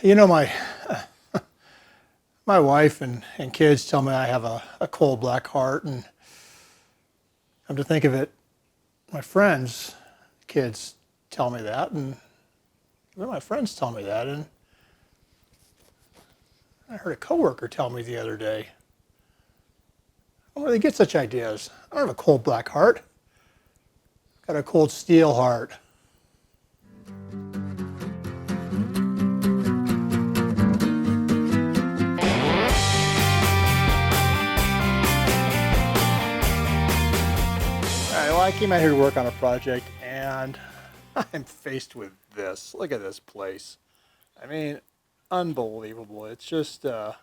You know, my wife and kids tell me I have a cold black heart, and come to think of it, my friends' kids tell me that, and my friends tell me that, and I heard a coworker tell me the other day. Where do they get such ideas? I don't have a cold black heart. I've got a cold steel heart. Well, I came out here to work on a project, and I'm faced with this. Look at this place. I mean, unbelievable. It's just, yeah,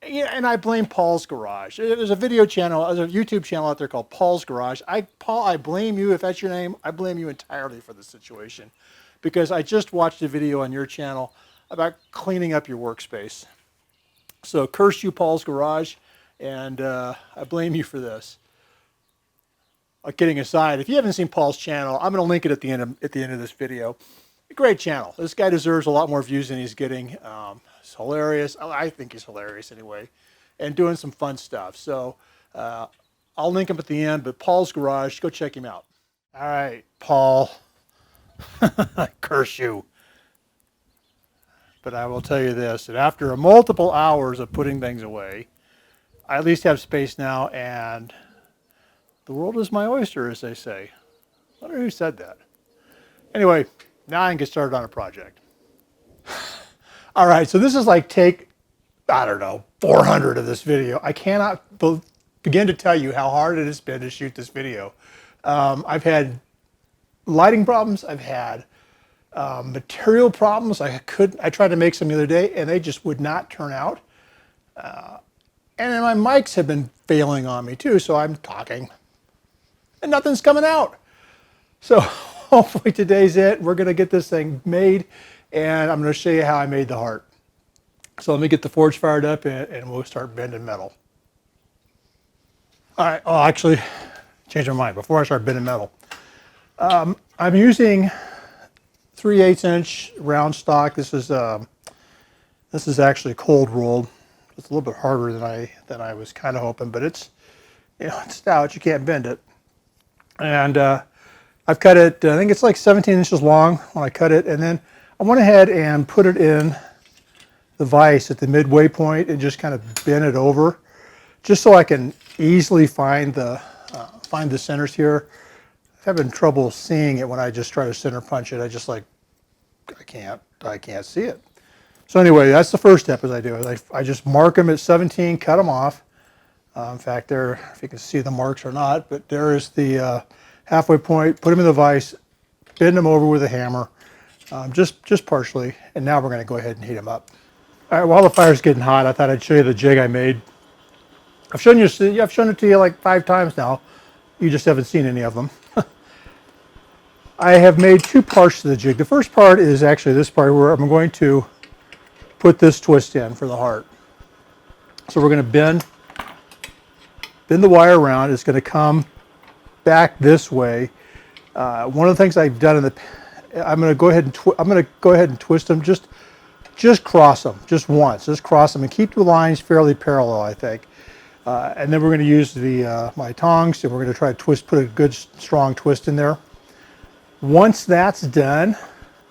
and I blame Paul's Garage. There's a video channel, there's a YouTube channel out there called Paul's Garage. Paul, I blame you. If that's your name, I blame you entirely for the situation, because I just watched a video on your channel about cleaning up your workspace. So curse you, Paul's Garage, and I blame you for this. Kidding aside, if you haven't seen Paul's channel, I'm going to link it at the end of this video. Great channel. This guy deserves a lot more views than he's getting. It's hilarious. I think he's hilarious anyway, and doing some fun stuff. So I'll link him at the end. But Paul's Garage, go check him out. All right, Paul. I curse you. But I will tell you this: that after multiple hours of putting things away, I at least have space now, and the world is my oyster, as they say. I wonder who said that. Anyway, now I can get started on a project. All right, so this is like take, I don't know, 400 of this video. I cannot begin to tell you how hard it has been to shoot this video. I've had lighting problems. I've had material problems. I tried to make some the other day, and they just would not turn out. And then my mics have been failing on me too, so I'm talking, and nothing's coming out. So hopefully today's it. We're going to get this thing made, and I'm going to show you how I made the heart. So let me get the forge fired up, and we'll start bending metal. All right. Oh, actually, changed my mind. Before I start bending metal, I'm using 3/8 inch round stock. This is actually cold rolled. It's a little bit harder than I was kind of hoping, but it's stout. You can't bend it. And I've cut it, I think it's like 17 inches long when I cut it, and then I went ahead and put it in the vise at the midway point and just kind of bent it over, just so I can easily find the centers here. I'm having trouble seeing it when I just try to center punch it. I can't see it. So anyway, that's the first step. As I do is I just mark them at 17, cut them off. In fact, there, if you can see the marks or not, but there is the halfway point. Put them in the vise, bend them over with a hammer, just partially, and now we're going to go ahead and heat them up. All right, while the fire's getting hot, I thought I'd show you the jig I made. I've shown it to you like 5 times now. You just haven't seen any of them. I have made 2 parts to the jig. The first part is actually this part where I'm going to put this twist in for the heart. So we're going to bend the wire around. It's going to come back this way. One of the things I've done I'm going to go ahead and twist them. Just cross them, just once. Just cross them and keep the lines fairly parallel, I think. And then we're going to use my tongs, and we're going to try to put a good strong twist in there. Once that's done,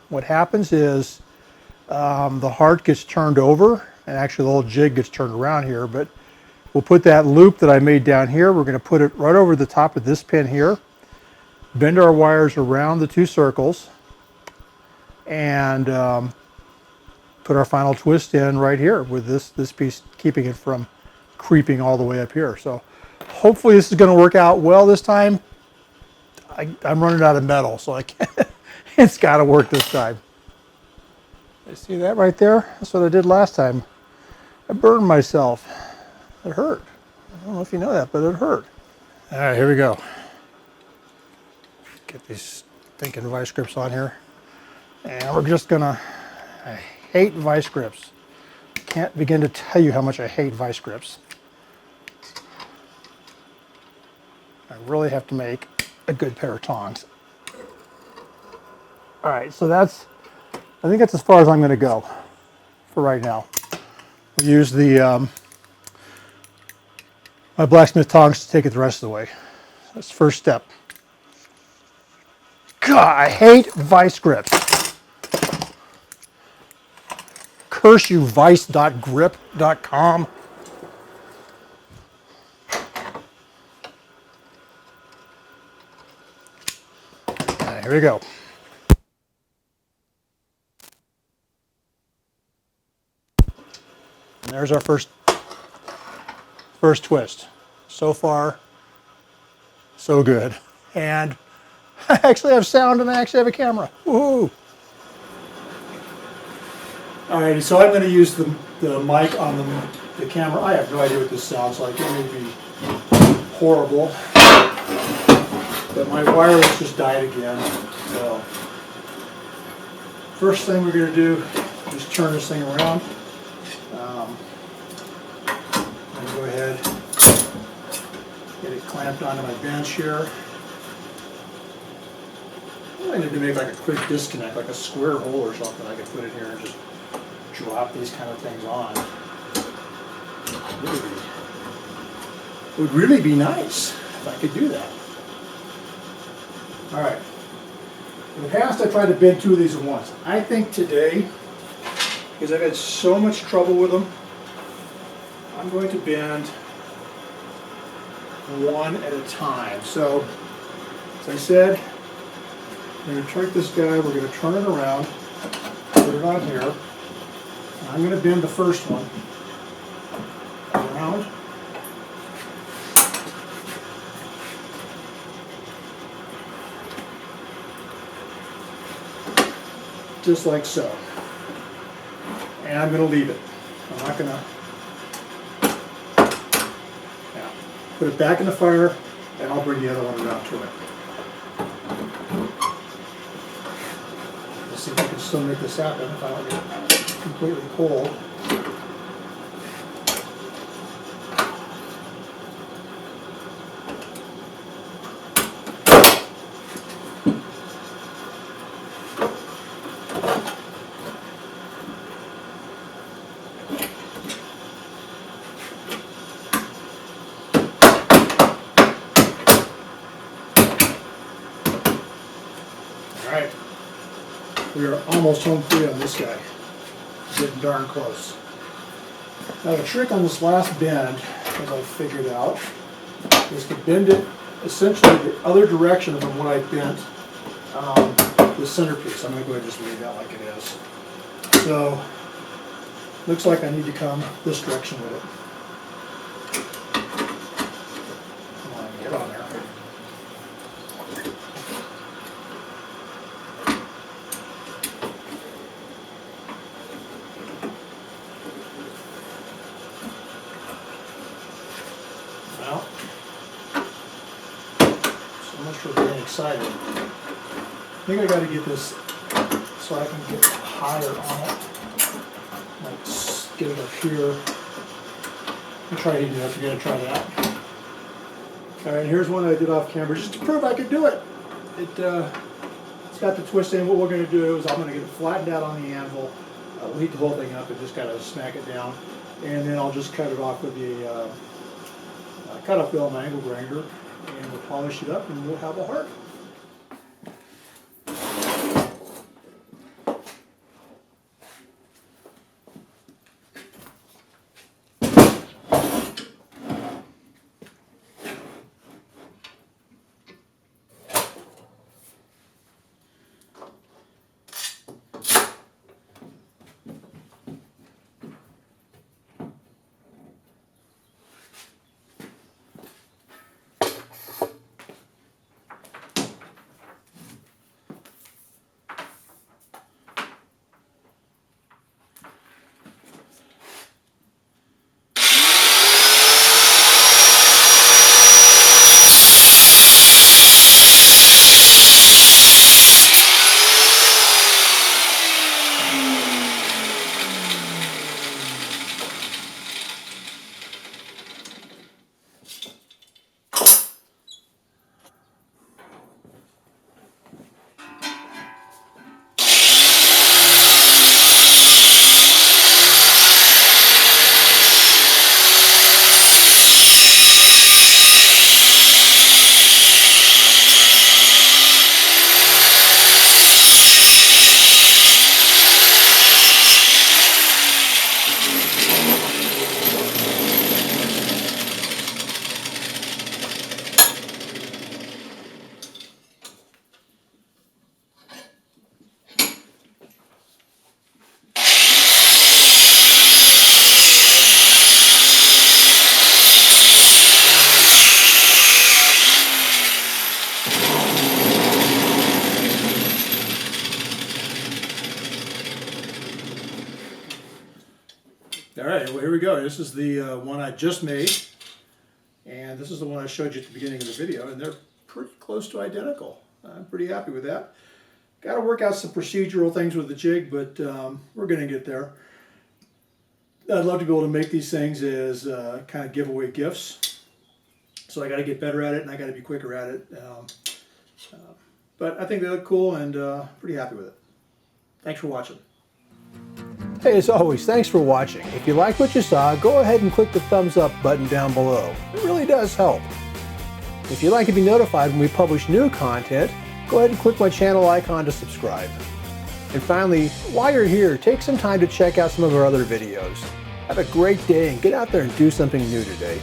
what happens is the heart gets turned over, and actually the whole jig gets turned around here, but we'll put that loop that I made down here, we're going to put it right over the top of this pin here, bend our wires around the 2 circles, and put our final twist in right here with this piece, keeping it from creeping all the way up here. So hopefully this is going to work out well this time. I'm running out of metal, so it's got to work this time. You see that right there? That's what I did last time. I burned myself. It hurt. I don't know if you know that, but it hurt. All right, here we go. Get these thinking vice grips on here. And we're just gonna, I hate vice grips. Can't begin to tell you how much I hate vice grips. I really have to make a good pair of tongs. All right, so that's I think that's as far as I'm going to go for right now. I'll use the my blacksmith tongs to take it the rest of the way. That's the first step. God, I hate vice grips. Curse you, vice.grip.com. Right, here we go. And there's our first twist. So far, so good. And I actually have sound and I actually have a camera. Woohoo! Alrighty, so I'm going to use the mic on the camera. I have no idea what this sounds like. It may be horrible. But my wireless just died again. So, first thing we're going to do is turn this thing around. I'm going to go ahead, get it clamped onto my bench here. I need to make like a quick disconnect, like a square hole or something. I could put it here and just drop these kind of things on. It would really be nice if I could do that. All right. In the past, I tried to bend two of these at once. I think today, because I've had so much trouble with them, I'm going to bend one at a time. So, as I said, I'm going to take this guy, we're going to turn it around, put it on here. I'm going to bend the first one around. Just like so. And I'm going to leave it. I'm not going to put it back in the fire, and I'll bring the other one around to it. Let's see if I can still make this happen if I don't get completely cold. Alright, we are almost home free on this guy. Getting darn close. Now the trick on this last bend, as I figured out, is to bend it essentially the other direction from what I bent the centerpiece. I'm going to go ahead and just leave that like it is. So, looks like I need to come this direction with it. Come on, get on there. Well, so much for being excited. I think I got to get this so I can get higher on it. Let's get it up here. I'll try heating it up. You're going to try that. Alright, here's one I did off camera just to prove I could do it. It's got the twist in. What we're going to do is I'm going to get it flattened out on the anvil. We'll heat the whole thing up and just kind of smack it down. And then I'll just cut it off with the cut-off wheel on my angle grinder. And we'll polish it up and we'll have a heart. All right, well, here we go. This is the one I just made, and this is the one I showed you at the beginning of the video, and they're pretty close to identical. I'm pretty happy with that. Got to work out some procedural things with the jig, but we're going to get there. I'd love to be able to make these things as kind of giveaway gifts. So I got to get better at it, and I got to be quicker at it. But I think they look cool, and pretty happy with it. Thanks for watching. Hey, as always, thanks for watching. If you like what you saw, go ahead and click the thumbs up button down below. It really does help. If you'd like to be notified when we publish new content, go ahead and click my channel icon to subscribe. And finally, while you're here, take some time to check out some of our other videos. Have a great day and get out there and do something new today.